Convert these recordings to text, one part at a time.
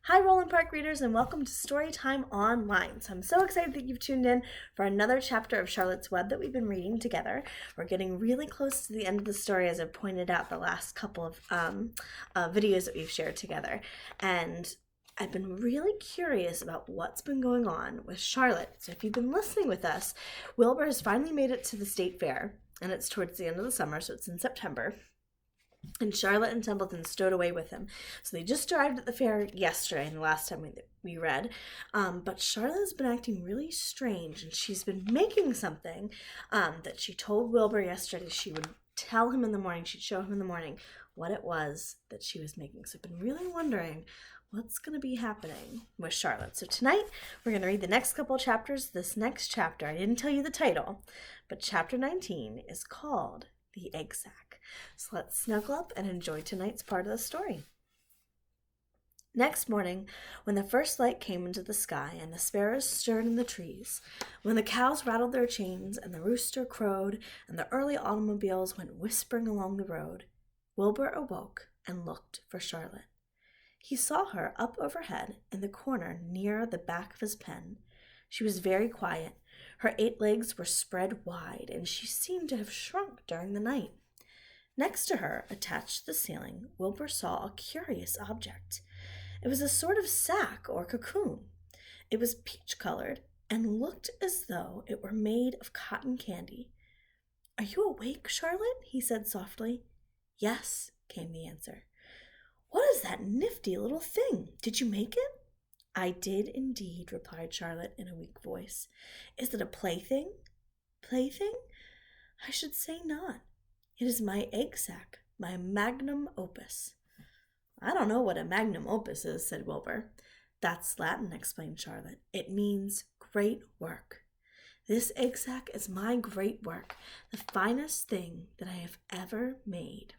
Hi, Roland Park readers, and welcome to Storytime Online. So I'm so excited that you've tuned in for another chapter of Charlotte's Web that we've been reading together. We're getting really close to the end of the story, as I've pointed out the last couple of videos that we've shared together. And I've been really curious about what's been going on with Charlotte. So if you've been listening with us, Wilbur has finally made it to the state fair, and it's towards the end of the summer, so it's in September. And Charlotte and Templeton stowed away with him. So they just arrived at the fair yesterday, and the last time we read. But Charlotte has been acting really strange, and she's been making something that she told Wilbur yesterday she would tell him in the morning, she'd show him in the morning what it was that she was making. So I've been really wondering what's going to be happening with Charlotte. So tonight we're going to read the next couple chapters. This next chapter, I didn't tell you the title, but chapter 19 is called The Egg Sack. So let's snuggle up and enjoy tonight's part of the story. Next morning, when the first light came into the sky and the sparrows stirred in the trees, when the cows rattled their chains and the rooster crowed and the early automobiles went whispering along the road, Wilbur awoke and looked for Charlotte. He saw her up overhead in the corner near the back of his pen. She was very quiet. Her 8 legs were spread wide, and she seemed to have shrunk during the night. Next to her, attached to the ceiling, Wilbur saw a curious object. It was a sort of sack or cocoon. It was peach-colored and looked as though it were made of cotton candy. "Are you awake, Charlotte?" he said softly. "Yes," came the answer. "What is that nifty little thing? Did you make it?" "I did indeed," replied Charlotte in a weak voice. "Is it a plaything?" "Plaything? I should say not. It is my egg sack, my magnum opus." "I don't know what a magnum opus is," said Wilbur. "That's Latin," explained Charlotte. "It means great work. This egg sack is my great work, the finest thing that I have ever made."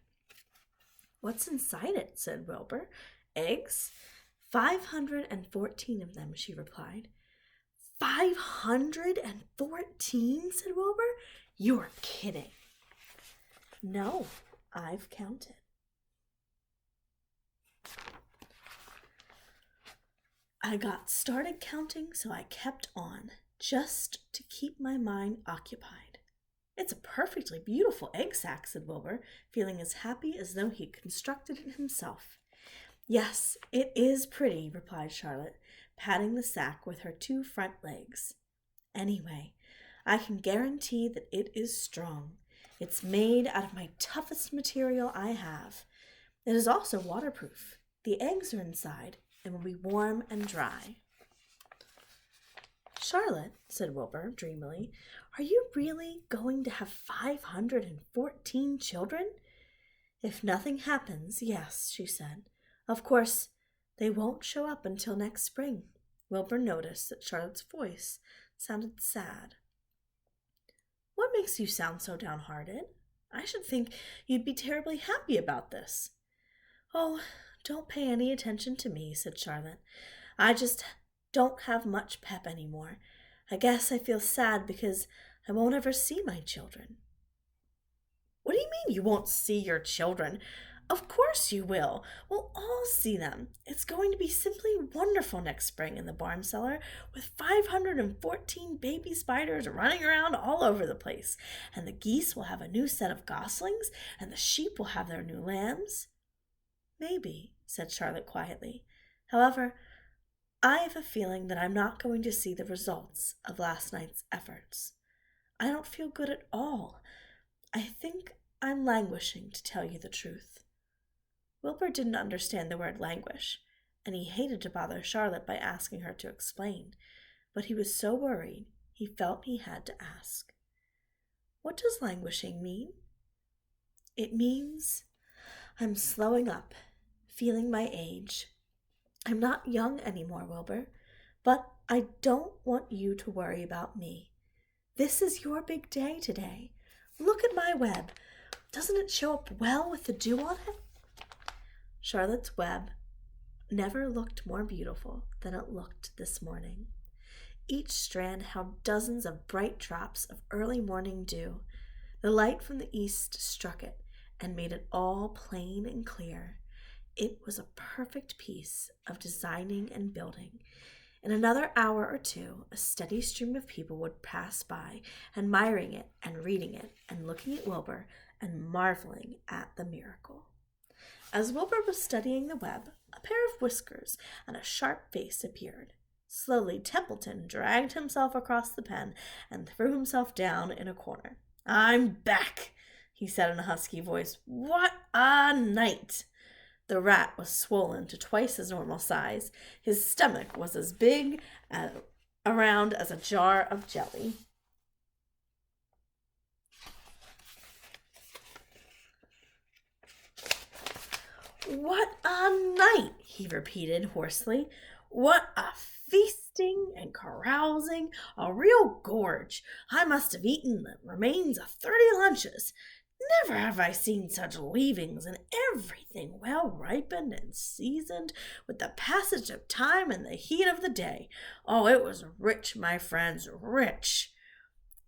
"What's inside it?" said Wilbur. "Eggs?" 514 of them," she replied. 514, said Wilbur. "You're kidding." "No, I've counted." "I got started counting, so I kept on, just to keep my mind occupied." "It's a perfectly beautiful egg sack," said Wilbur, feeling as happy as though he'd constructed it himself. "Yes, it is pretty," replied Charlotte, patting the sack with her 2 front legs. "Anyway, I can guarantee that it is strong. It's made out of my toughest material I have. It is also waterproof. The eggs are inside and will be warm and dry." "Charlotte," said Wilbur dreamily, "are you really going to have 514 children?" "If nothing happens, yes," she said. "Of course, they won't show up until next spring." Wilbur noticed that Charlotte's voice sounded sad. "What makes you sound so downhearted? I should think you'd be terribly happy about this." "Oh, don't pay any attention to me," said Charlotte. "I just don't have much pep anymore. I guess I feel sad because I won't ever see my children." "What do you mean you won't see your children?" "Of course you will. We'll all see them. It's going to be simply wonderful next spring in the barn cellar, with 514 baby spiders running around all over the place. And the geese will have a new set of goslings, and the sheep will have their new lambs." "Maybe," said Charlotte quietly. "However, I have a feeling that I'm not going to see the results of last night's efforts. I don't feel good at all. I think I'm languishing, to tell you the truth." Wilbur didn't understand the word languish, and he hated to bother Charlotte by asking her to explain, but he was so worried he felt he had to ask. "What does languishing mean?" "It means I'm slowing up, feeling my age. I'm not young anymore, Wilbur, but I don't want you to worry about me. This is your big day today. Look at my web. Doesn't it show up well with the dew on it?" Charlotte's web never looked more beautiful than it looked this morning. Each strand held dozens of bright drops of early morning dew. The light from the east struck it and made it all plain and clear. It was a perfect piece of designing and building. In another hour or two, a steady stream of people would pass by, admiring it and reading it and looking at Wilbur and marveling at the miracle. As Wilbur was studying the web, a pair of whiskers and a sharp face appeared. Slowly, Templeton dragged himself across the pen and threw himself down in a corner. "I'm back," he said in a husky voice. "What a night!" The rat was swollen to twice his normal size. His stomach was as big around as a jar of jelly. "What a night!" he repeated hoarsely. "What a feasting and carousing! A real gorge! I must have eaten the remains of 30 lunches. Never have I seen such leavings, and everything well ripened and seasoned with the passage of time and the heat of the day. Oh, it was rich, my friends, rich."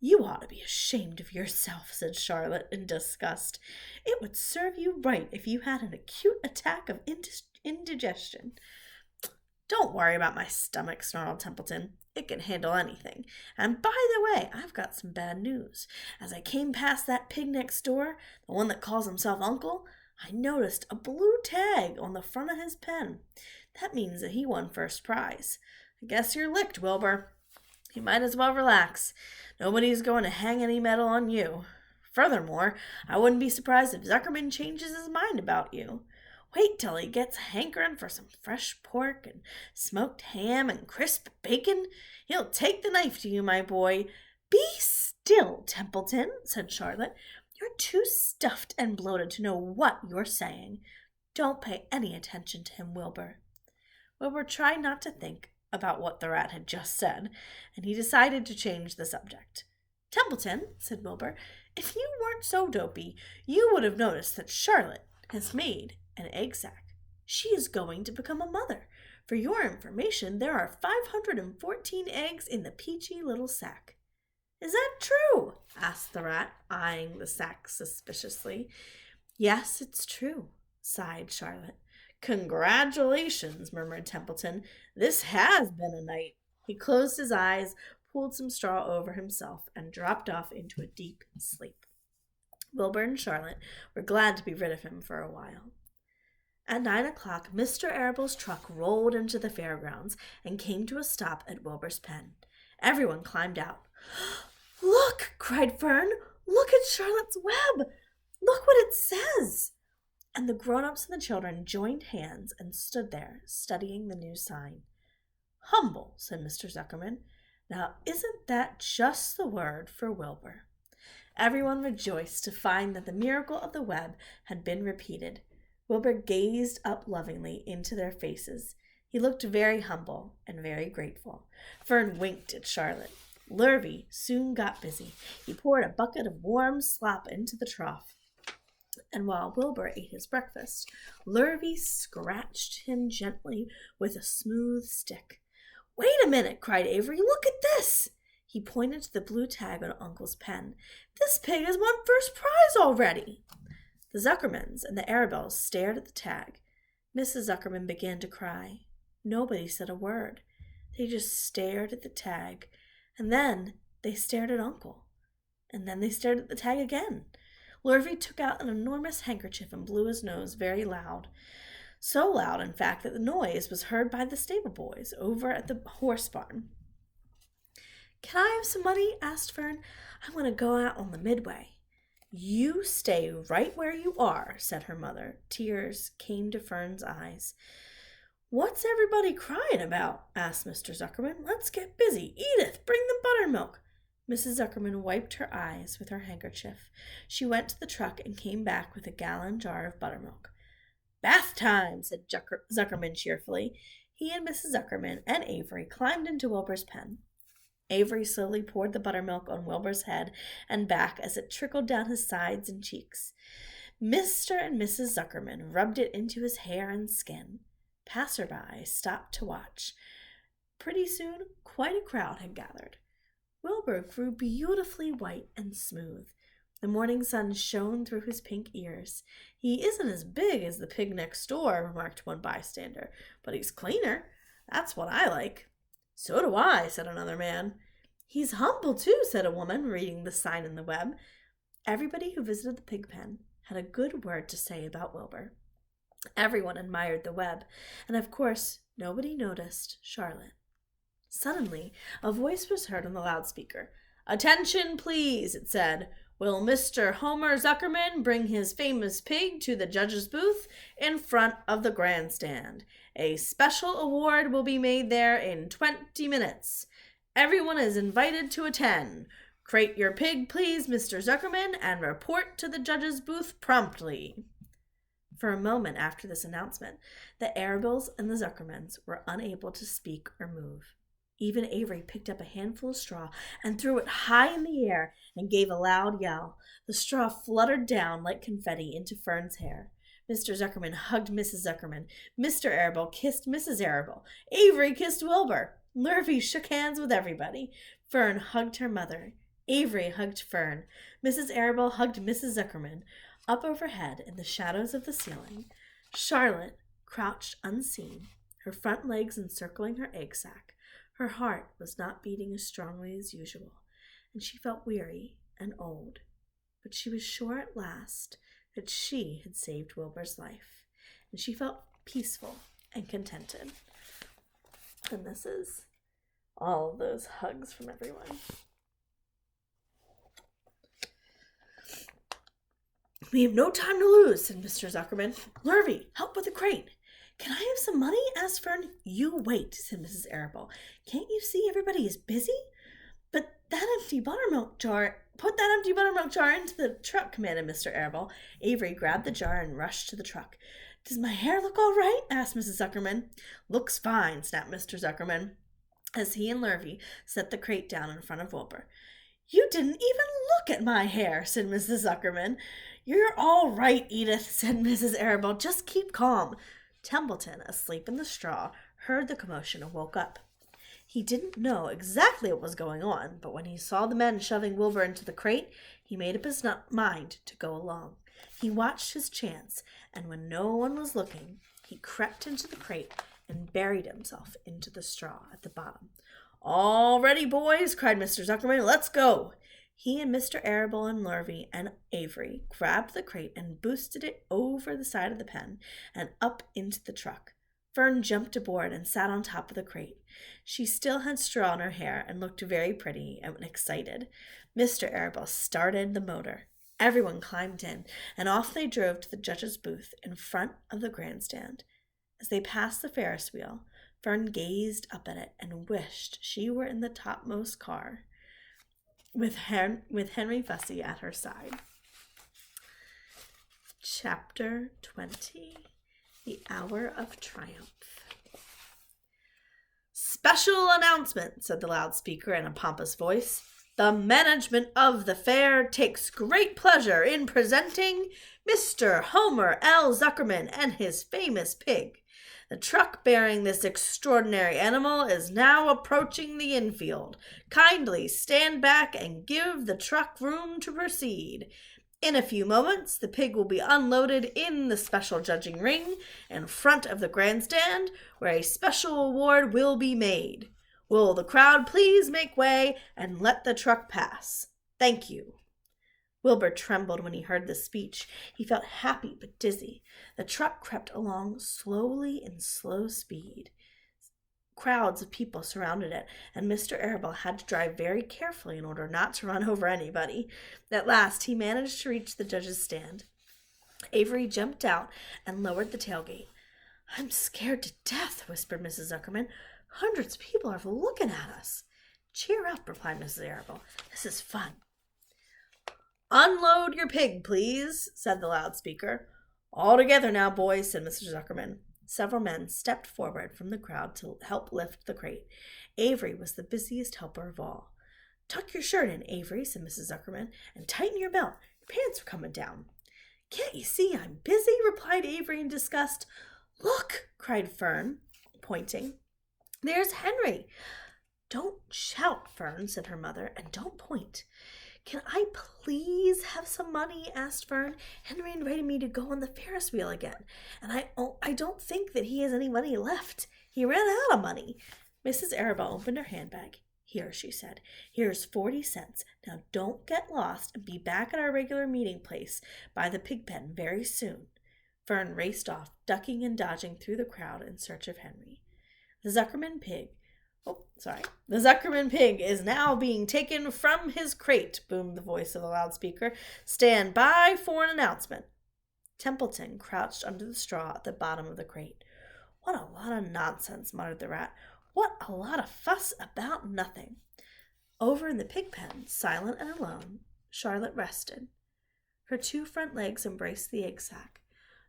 "You ought to be ashamed of yourself," said Charlotte in disgust. "It would serve you right if you had an acute attack of indigestion." "Don't worry about my stomach," snarled Templeton. "It can handle anything. And by the way, I've got some bad news. As I came past that pig next door, the one that calls himself Uncle, I noticed a blue tag on the front of his pen. That means that he won first prize. I guess you're licked, Wilbur. You might as well relax. Nobody's going to hang any medal on you. Furthermore, I wouldn't be surprised if Zuckerman changes his mind about you. Wait till he gets hankering for some fresh pork and smoked ham and crisp bacon. He'll take the knife to you, my boy." "Be still, Templeton," said Charlotte. "You're too stuffed and bloated to know what you're saying. Don't pay any attention to him, Wilbur." Wilbur tried not to think about what the rat had just said, and he decided to change the subject. "Templeton," said Wilbur, "if you weren't so dopey, you would have noticed that Charlotte has made an egg sack. She is going to become a mother. For your information, there are 514 eggs in the peachy little sack." "Is that true?" asked the rat, eyeing the sack suspiciously. "Yes, it's true," sighed Charlotte. "Congratulations," murmured Templeton. "This has been a night." He closed his eyes, pulled some straw over himself, and dropped off into a deep sleep. Wilbur and Charlotte were glad to be rid of him for a while. At 9 o'clock, Mr. Arable's truck rolled into the fairgrounds and came to a stop at Wilbur's pen. Everyone climbed out. "Look!" cried Fern. "Look at Charlotte's web! Look what it says!" And the grown-ups and the children joined hands and stood there, studying the new sign. "Humble," said Mr. Zuckerman. "Now, isn't that just the word for Wilbur?" Everyone rejoiced to find that the miracle of the web had been repeated. Wilbur gazed up lovingly into their faces. He looked very humble and very grateful. Fern winked at Charlotte. Lurvy soon got busy. He poured a bucket of warm slop into the trough. And while Wilbur ate his breakfast, Lurvy scratched him gently with a smooth stick. "Wait a minute," cried Avery. "Look at this." He pointed to the blue tag on Uncle's pen. "This pig has won first prize already." The Zuckermans and the Arabelles stared at the tag. Mrs. Zuckerman began to cry. Nobody said a word. They just stared at the tag, and then they stared at Uncle, and then they stared at the tag again. Lurvy took out an enormous handkerchief and blew his nose very loud. So loud, in fact, that the noise was heard by the stable boys over at the horse barn. "Can I have some money?" asked Fern. "I want to go out on the midway." "You stay right where you are," said her mother. Tears came to Fern's eyes. "What's everybody crying about?" asked Mr. Zuckerman. "Let's get busy. Edith, bring the buttermilk." Mrs. Zuckerman wiped her eyes with her handkerchief. She went to the truck and came back with a gallon jar of buttermilk. "Bath time," said Zuckerman cheerfully. He and Mrs. Zuckerman and Avery climbed into Wilbur's pen. Avery slowly poured the buttermilk on Wilbur's head and back as it trickled down his sides and cheeks. Mr. and Mrs. Zuckerman rubbed it into his hair and skin. Passerby stopped to watch. Pretty soon, quite a crowd had gathered. Wilbur grew beautifully white and smooth. The morning sun shone through his pink ears. "He isn't as big as the pig next door," remarked one bystander, "but he's cleaner. That's what I like." "So do I," said another man. "He's humble, too," said a woman, reading the sign in the web. Everybody who visited the pig pen had a good word to say about Wilbur. Everyone admired the web, and of course nobody noticed Charlotte. Suddenly, a voice was heard on the loudspeaker. "Attention, please," it said. "Will Mr. Homer Zuckerman bring his famous pig to the judge's booth in front of the grandstand? A special award will be made there in 20 minutes. Everyone is invited to attend. Crate your pig, please, Mr. Zuckerman, and report to the judge's booth promptly." For a moment after this announcement, the Arabills and the Zuckermans were unable to speak or move. Even Avery picked up a handful of straw and threw it high in the air and gave a loud yell. The straw fluttered down like confetti into Fern's hair. Mr. Zuckerman hugged Mrs. Zuckerman. Mr. Arabill kissed Mrs. Arabill. Avery kissed Wilbur. Lurvy shook hands with everybody. Fern hugged her mother. Avery hugged Fern. Mrs. Arabill hugged Mrs. Zuckerman. Up overhead, in the shadows of the ceiling, Charlotte crouched unseen, her front legs encircling her egg sac. Her heart was not beating as strongly as usual, and she felt weary and old. But she was sure at last that she had saved Wilbur's life, and she felt peaceful and contented. And this is all of those hugs from everyone. "We have no time to lose," said Mr. Zuckerman. "Lurvy, help with the crate." "Can I have some money?" asked Fern. "You wait," said Mrs. Arabill. "Can't you see everybody is busy?" Put that empty buttermilk jar into the truck," commanded Mr. Arabill. Avery grabbed the jar and rushed to the truck. "Does my hair look all right?" asked Mrs. Zuckerman. "Looks fine," snapped Mr. Zuckerman, as he and Lurvy set the crate down in front of Wilbur. "You didn't even look at my hair," said Mrs. Zuckerman. "You're all right, Edith," said Mrs. Arabill. "Just keep calm." Templeton, asleep in the straw, heard the commotion and woke up. He didn't know exactly what was going on, but when he saw the men shoving Wilbur into the crate, he made up his mind to go along. He watched his chance, and when no one was looking, he crept into the crate and buried himself into the straw at the bottom. "All ready, boys," cried Mr. Zuckerman. "Let's go." He and Mr. Arabill and Lurvy and Avery grabbed the crate and boosted it over the side of the pen and up into the truck. Fern jumped aboard and sat on top of the crate. She still had straw in her hair and looked very pretty and excited. Mr. Arabill started the motor. Everyone climbed in, and off they drove to the judge's booth in front of the grandstand. As they passed the Ferris wheel, Fern gazed up at it and wished she were in the topmost car with Henry Fussy at her side. Chapter 20. The Hour of Triumph. "Special announcement," said the loudspeaker in a pompous voice. "The management of the fair takes great pleasure in presenting Mr. Homer L. Zuckerman and his famous pig. The truck bearing this extraordinary animal is now approaching the infield. Kindly stand back and give the truck room to proceed. In a few moments, the pig will be unloaded in the special judging ring in front of the grandstand, where a special award will be made. Will the crowd please make way and let the truck pass? Thank you." Wilbur trembled when he heard this speech. He felt happy but dizzy. The truck crept along slowly in slow speed. Crowds of people surrounded it, and Mr. Arabill had to drive very carefully in order not to run over anybody. At last, he managed to reach the judge's stand. Avery jumped out and lowered the tailgate. "I'm scared to death," whispered Mrs. Zuckerman. "Hundreds of people are looking at us." "Cheer up," replied Mrs. Arabill. "This is fun." "Unload your pig, please," said the loudspeaker. "All together now, boys," said Mr. Zuckerman. Several men stepped forward from the crowd to help lift the crate. Avery was the busiest helper of all. "Tuck your shirt in, Avery," said Mrs. Zuckerman, "and tighten your belt. Your pants are coming down." "Can't you see I'm busy?" replied Avery in disgust. "Look!" cried Fern, pointing. "There's Henry." "Don't shout, Fern," said her mother, "and don't point. Can I please have some money? Asked Fern. Henry invited me to go on the Ferris wheel again, and I don't think that he has any money left. He ran out of money. Mrs. Arabelle opened her handbag. Here, she said. Here's 40 cents. Now don't get lost and be back at our regular meeting place by the pig pen very soon. Fern raced off, ducking and dodging through the crowd in search of Henry. The Zuckerman pig is now being taken from his crate, boomed the voice of the loudspeaker. Stand by for an announcement. Templeton crouched under the straw at the bottom of the crate. What a lot of nonsense, muttered the rat. What a lot of fuss about nothing. Over in the pig pen, silent and alone, Charlotte rested. Her 2 front legs embraced the egg sack.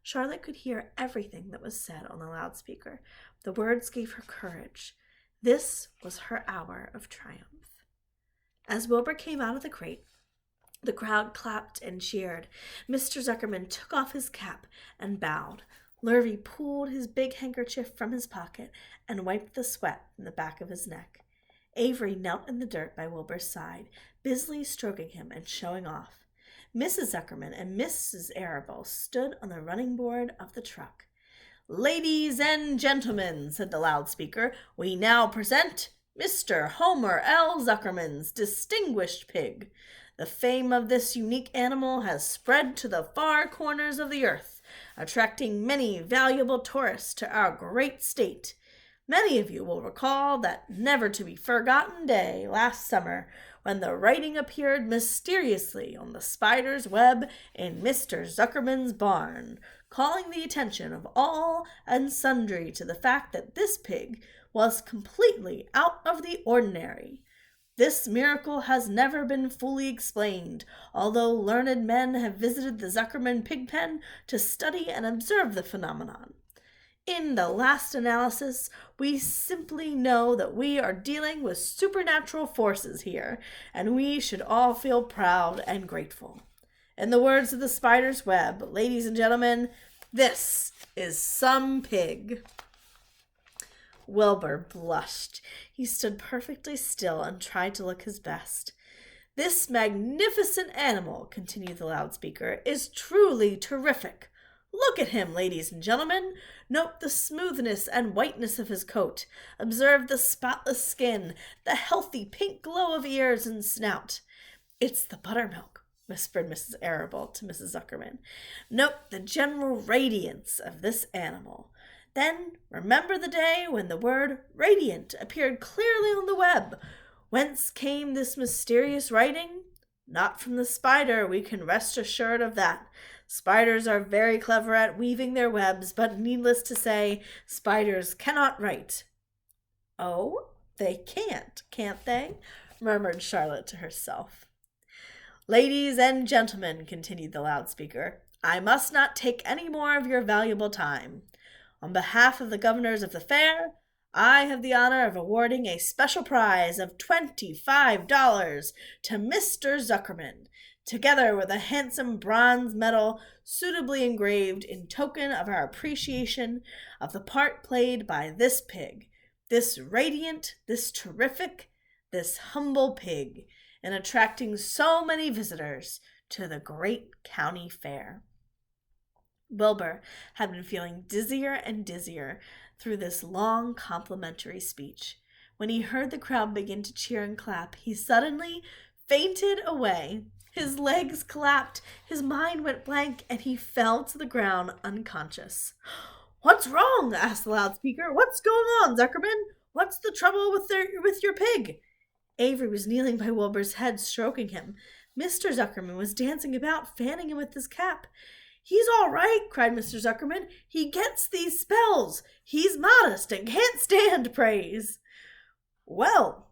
Charlotte could hear everything that was said on the loudspeaker. The words gave her courage. This was her hour of triumph. As Wilbur came out of the crate, the crowd clapped and cheered. Mr. Zuckerman took off his cap and bowed. Lurvy pulled his big handkerchief from his pocket and wiped the sweat from the back of his neck. Avery knelt in the dirt by Wilbur's side, busily stroking him and showing off. Mrs. Zuckerman and Mrs. Arabelle stood on the running board of the truck. Ladies and gentlemen, said the loudspeaker, we now present Mr. Homer L. Zuckerman's distinguished pig. The fame of this unique animal has spread to the far corners of the earth, attracting many valuable tourists to our great state. Many of you will recall that never-to-be-forgotten day last summer when the writing appeared mysteriously on the spider's web in Mr. Zuckerman's barn, calling the attention of all and sundry to the fact that this pig was completely out of the ordinary. This miracle has never been fully explained, although learned men have visited the Zuckerman pig pen to study and observe the phenomenon. In the last analysis, we simply know that we are dealing with supernatural forces here, and we should all feel proud and grateful. In the words of the spider's web, ladies and gentlemen, this is some pig. Wilbur blushed. He stood perfectly still and tried to look his best. This magnificent animal, continued the loudspeaker, is truly terrific. Look at him, ladies and gentlemen. Note the smoothness and whiteness of his coat. Observe the spotless skin, the healthy pink glow of ears and snout. It's the buttermilk, whispered Mrs. Arabelle to Mrs. Zuckerman. Note the general radiance of this animal. Then remember the day when the word radiant appeared clearly on the web. Whence came this mysterious writing? Not from the spider, we can rest assured of that. Spiders are very clever at weaving their webs, but needless to say, spiders cannot write. Oh, they can't they? Murmured Charlotte to herself. Ladies and gentlemen, continued the loudspeaker, I must not take any more of your valuable time. On behalf of the governors of the fair, I have the honor of awarding a special prize of $25 to Mr. Zuckerman, together with a handsome bronze medal suitably engraved in token of our appreciation of the part played by this pig, this radiant, this terrific, this humble pig, in attracting so many visitors to the great county fair. Wilbur had been feeling dizzier and dizzier through this long complimentary speech. When he heard the crowd begin to cheer and clap, he suddenly fainted away. His legs collapsed, his mind went blank, and he fell to the ground unconscious. What's wrong? Asked the loudspeaker. What's going on, Zuckerman? What's the trouble with your pig? Avery was kneeling by Wilbur's head, stroking him. Mr. Zuckerman was dancing about, fanning him with his cap. He's all right, cried Mr. Zuckerman. He gets these spells. He's modest and can't stand praise. Well,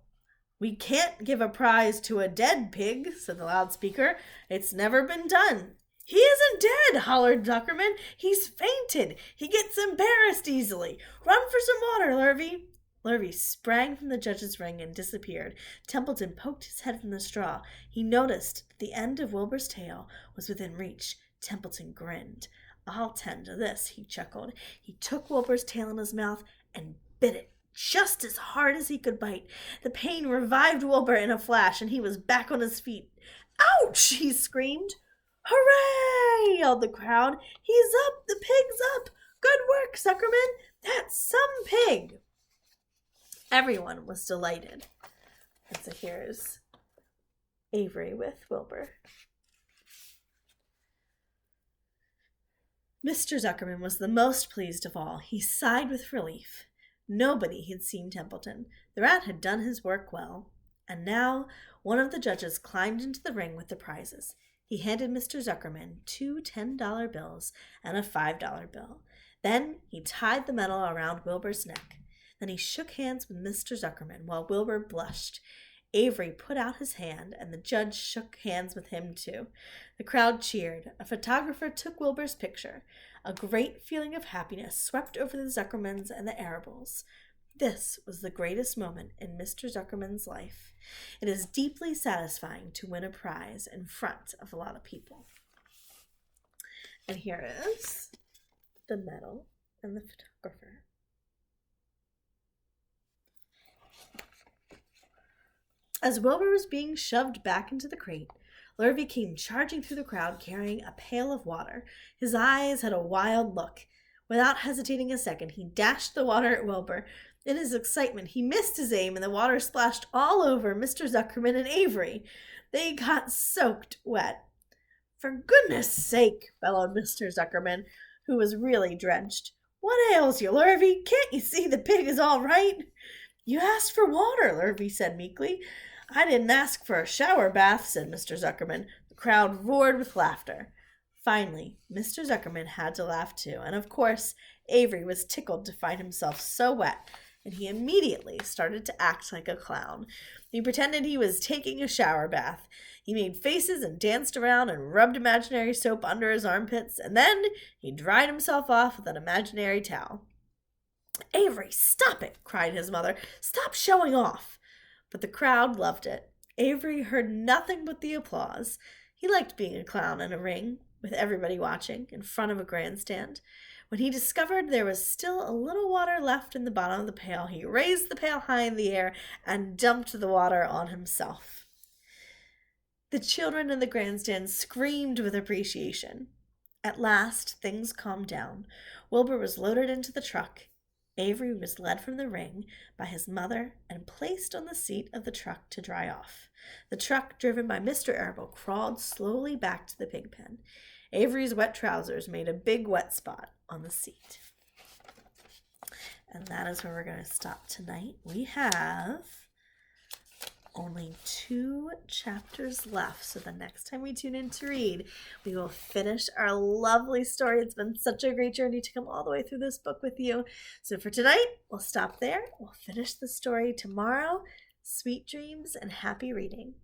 we can't give a prize to a dead pig, said the loudspeaker. It's never been done. He isn't dead, hollered Zuckerman. He's fainted. He gets embarrassed easily. Run for some water, Lurvy. Lurvy sprang from the judge's ring and disappeared. Templeton poked his head from the straw. He noticed that the end of Wilbur's tail was within reach. Templeton grinned. I'll tend to this, he chuckled. He took Wilbur's tail in his mouth and bit it just as hard as he could bite. The pain revived Wilbur in a flash, and he was back on his feet. Ouch! He screamed. Hooray! Yelled the crowd. He's up! The pig's up! Good work, Zuckerman! That's some pig! Everyone was delighted. And so here's Avery with Wilbur. Mr. Zuckerman was the most pleased of all. He sighed with relief. Nobody had seen Templeton. The rat had done his work well. And now one of the judges climbed into the ring with the prizes. He handed Mr. Zuckerman 2 $10 bills and a $5 bill. Then he tied the medal around Wilbur's neck. Then he shook hands with Mr. Zuckerman while Wilbur blushed. Avery put out his hand, and the judge shook hands with him too. The crowd cheered. A photographer took Wilbur's picture. A great feeling of happiness swept over the Zuckermans and the Arables. This was the greatest moment in Mr. Zuckerman's life. It is deeply satisfying to win a prize in front of a lot of people. And here is the medal and the photographer. As Wilbur was being shoved back into the crate, Lurvy came charging through the crowd carrying a pail of water. His eyes had a wild look. Without hesitating a second, he dashed the water at Wilbur. In his excitement, he missed his aim, and the water splashed all over Mr. Zuckerman and Avery. They got soaked wet. For goodness sake, bellowed Mr. Zuckerman, who was really drenched. What ails you, Lurvy? Can't you see the pig is all right? You asked for water, Lurvy said meekly. I didn't ask for a shower bath, said Mr. Zuckerman. The crowd roared with laughter. Finally, Mr. Zuckerman had to laugh too, and of course, Avery was tickled to find himself so wet, and he immediately started to act like a clown. He pretended he was taking a shower bath. He made faces and danced around and rubbed imaginary soap under his armpits, and then he dried himself off with an imaginary towel. Avery, stop it, cried his mother. Stop showing off. But the crowd loved it. Avery heard nothing but the applause. He liked being a clown in a ring, with everybody watching, in front of a grandstand. When he discovered there was still a little water left in the bottom of the pail, he raised the pail high in the air and dumped the water on himself. The children in the grandstand screamed with appreciation. At last, things calmed down. Wilbur was loaded into the truck. Avery was led from the ring by his mother and placed on the seat of the truck to dry off. The truck, driven by Mr. Arable, crawled slowly back to the pig pen. Avery's wet trousers made a big wet spot on the seat. And that is where we're going to stop tonight. We have only 2 chapters left, so the next time we tune in to read, we will finish our lovely story. It's been such a great journey to come all the way through this book with you. So for tonight, we'll stop there. We'll finish the story tomorrow. Sweet dreams and happy reading.